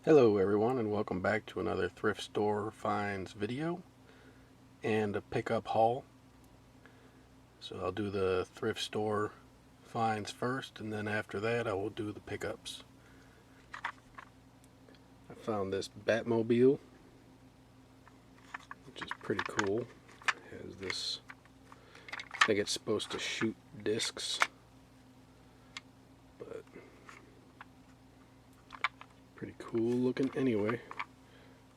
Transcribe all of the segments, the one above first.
Hello everyone, and welcome back to another thrift store finds video and a pickup haul. So I'll do the thrift store finds first, and then after that I will do the pickups. I found this Batmobile, which is pretty cool. It has this, I think it's supposed to shoot discs, but pretty cool looking anyway.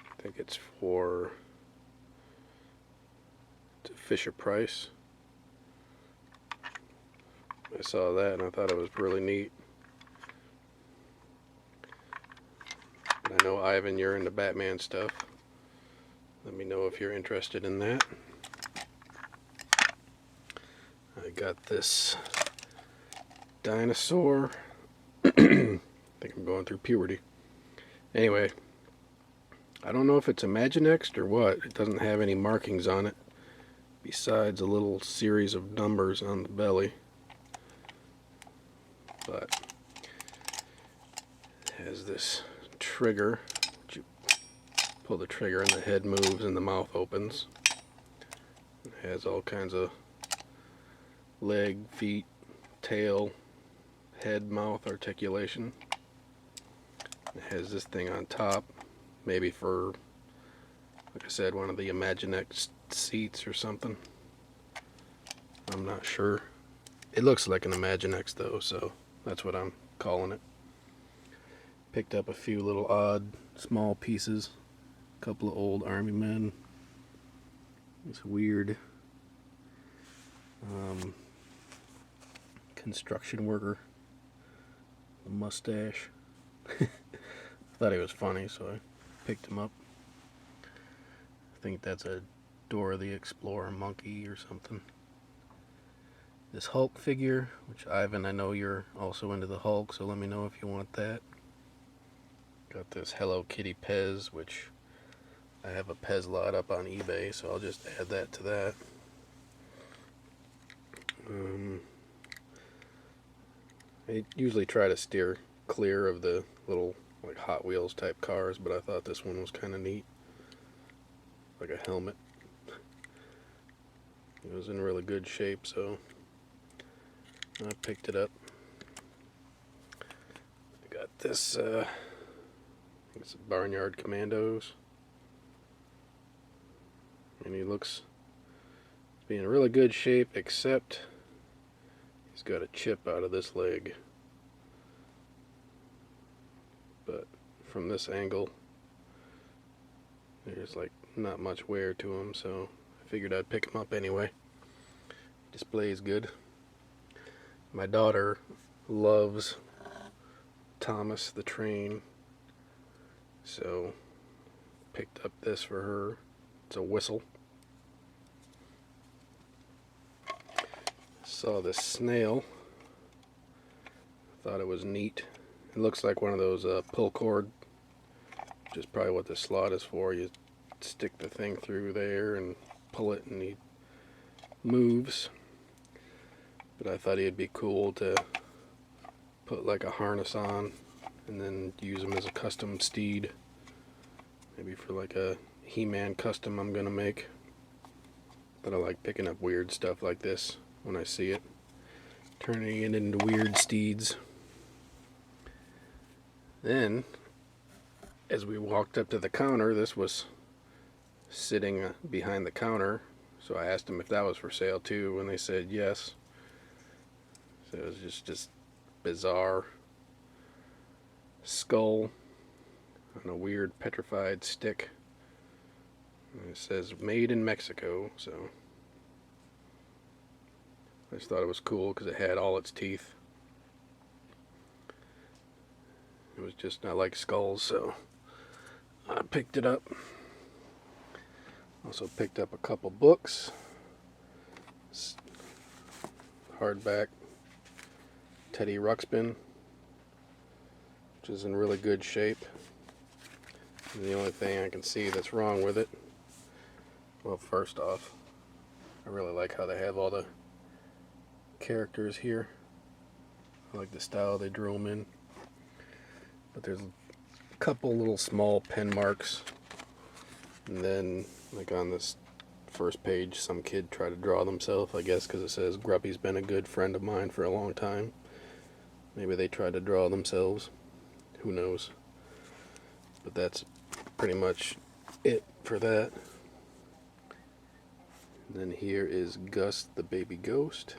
I think it's a Fisher Price. I saw that and I thought it was really neat. I know, Ivan, you're into Batman stuff. Let me know if you're interested in that. I got this Dinosaur. I think I'm going through puberty. Anyway, I don't know if it's Imaginext or what. It doesn't have any markings on it besides a little series of numbers on the belly. But it has this trigger. You pull the trigger and the head moves and the mouth opens. It has all kinds of leg, feet, tail, head, mouth articulation. It has this thing on top, maybe for, like I said, one of the Imaginext seats or something. I'm not sure. It looks like an Imaginext though, so that's what I'm calling it. Picked up a few little odd small pieces. A couple of old army men. This weird construction worker. A mustache. I thought he was funny, so I picked him up. I think that's a Dora the Explorer monkey or something. This Hulk figure, which Ivan, I know you're also into the Hulk, so let me know if you want that. Got this Hello Kitty Pez, which I have a Pez lot up on eBay, so I'll just add that to that. I usually try to steer clear of the little like Hot Wheels type cars, but I thought this one was kind of neat. Like a helmet. It was in really good shape, so I picked it up. I got this, it's Barnyard Commandos. And he looks to be in really good shape, except he's got a chip out of this leg. But from this angle, there's like not much wear to him, so I figured I'd pick him up anyway. Displays good. My daughter loves Thomas the Train, so picked up this for her. It's a whistle. Saw this snail. Thought it was neat. It looks like one of those pull cord, which is probably what the slot is for. You stick the thing through there and pull it and he moves. But I thought he'd be cool to put like a harness on and then use him as a custom steed. Maybe for like a He-Man custom I'm gonna make. But I like picking up weird stuff like this when I see it. Turning it into weird steeds. Then, as we walked up to the counter, this was sitting behind the counter. So I asked them if that was for sale too, and they said yes. So it was just bizarre skull on a weird petrified stick. And it says made in Mexico, so I just thought it was cool because it had all its teeth. It was just not like skulls, so I picked it up. Also picked up a couple books. Hardback Teddy Ruxpin, which is in really good shape. And the only thing I can see that's wrong with it, well, first off, I really like how they have all the characters here. I like the style they drew them in. But there's a couple little small pen marks, and then like on this first page some kid tried to draw themselves, I guess because it says Grubby's been a good friend of mine for a long time. Maybe they tried to draw themselves, who knows. But that's pretty much it for that. And then here is Gus the baby ghost,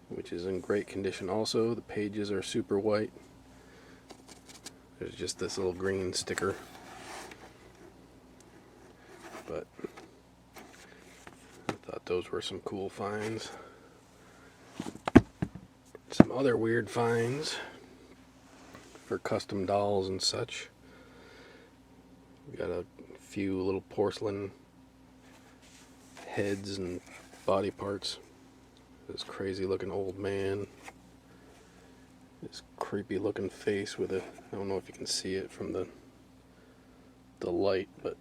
which is in great condition also. The pages are super white. There's just this little green sticker, but I thought those were some cool finds. Some other weird finds for custom dolls and such. We got a few little porcelain heads and body parts. This crazy looking old man. This creepy looking face with a, I don't know if you can see it from the light, but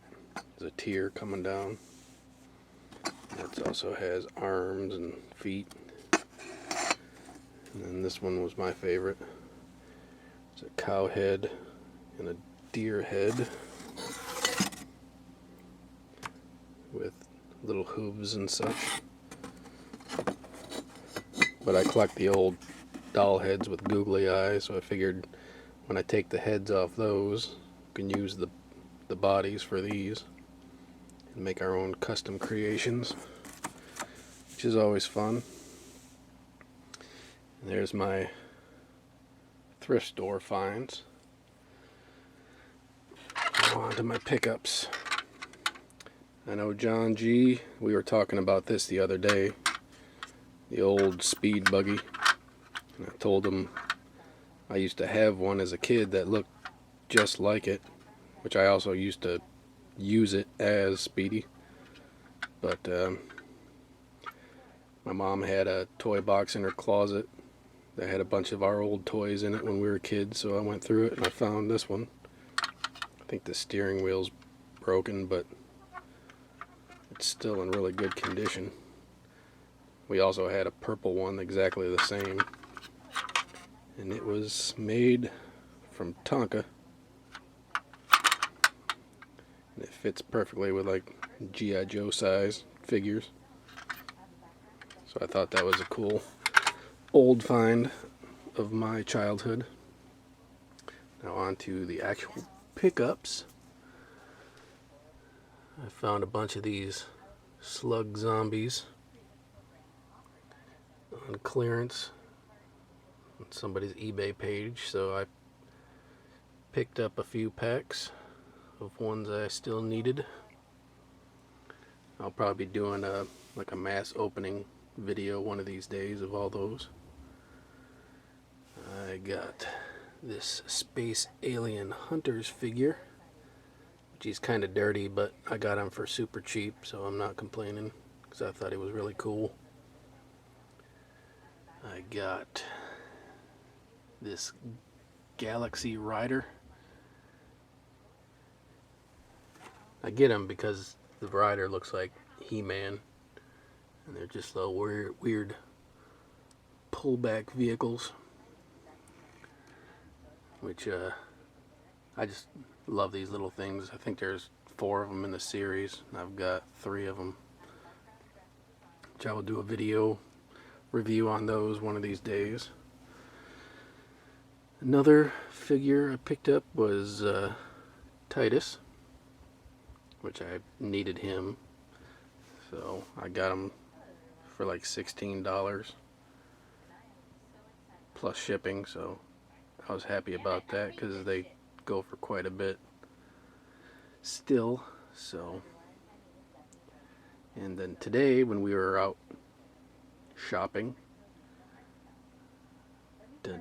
there's a tear coming down. It also has arms and feet. And then this one was my favorite. It's a cow head and a deer head with little hooves and such. But I collect the old doll heads with googly eyes, so I figured when I take the heads off those, we can use the bodies for these and make our own custom creations, which is always fun. And there's my thrift store finds. Now on to my pickups. I know John G, we were talking about this the other day, the old speed buggy. And I told him I used to have one as a kid that looked just like it, which I also used to use it as Speedy. But my mom had a toy box in her closet that had a bunch of our old toys in it when we were kids, so I went through it and I found this one. I think the steering wheel's broken, but it's still in really good condition. We also had a purple one exactly the same, and it was made from Tonka, and it fits perfectly with like G.I. Joe size figures, so I thought that was a cool old find of my childhood. Now on to the actual pickups. I found a bunch of these slug zombies on clearance on somebody's eBay page, so I picked up a few packs of ones I still needed. I'll probably be doing a mass opening video one of these days of all those. I got this Space Alien Hunters figure. He's kind of dirty, but I got him for super cheap, so I'm not complaining because I thought he was really cool. I got this Galaxy Rider. I get him because the rider looks like He-Man, and they're just little weird pullback vehicles, which I just love these little things. I think there's 4 of them in the series. I've got 3 of them, which I will do a video review on those one of these days. Another figure I picked up was Titus, which I needed him, so I got him for like $16 plus shipping, so I was happy about that because they go for quite a bit still. So, and then today when we were out shopping, I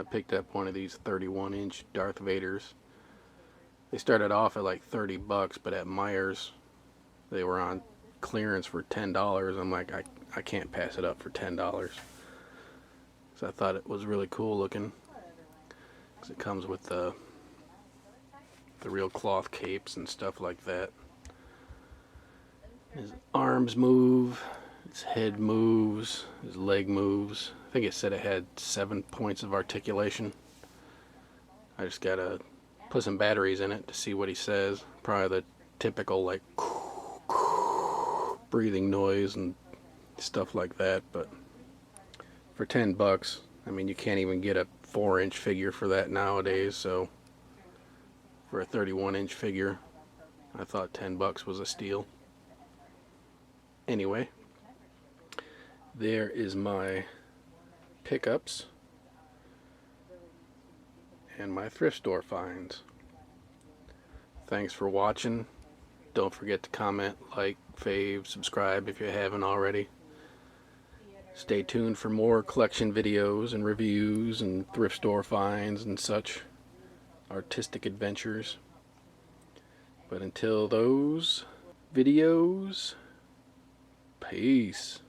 picked up one of these 31-inch Darth Vaders. They started off at like $30, but at Myers they were on clearance for $10. I'm like, I can't pass it up for $10. So I thought it was really cool looking, because it comes with the real cloth capes and stuff like that. His arms move, his head moves, his leg moves. I think it said it had 7 points of articulation. I just gotta put some batteries in it to see what he says. Probably the typical like breathing noise and stuff like that, but for 10 bucks, I mean, you can't even get a 4-inch figure for that nowadays, so for a 31-inch figure, I thought 10 bucks was a steal. Anyway, there is my pickups and my thrift store finds. Thanks for watching. Don't forget to comment, like, fave, subscribe if you haven't already. Stay tuned for more collection videos and reviews and thrift store finds and such artistic adventures. But until those videos, peace.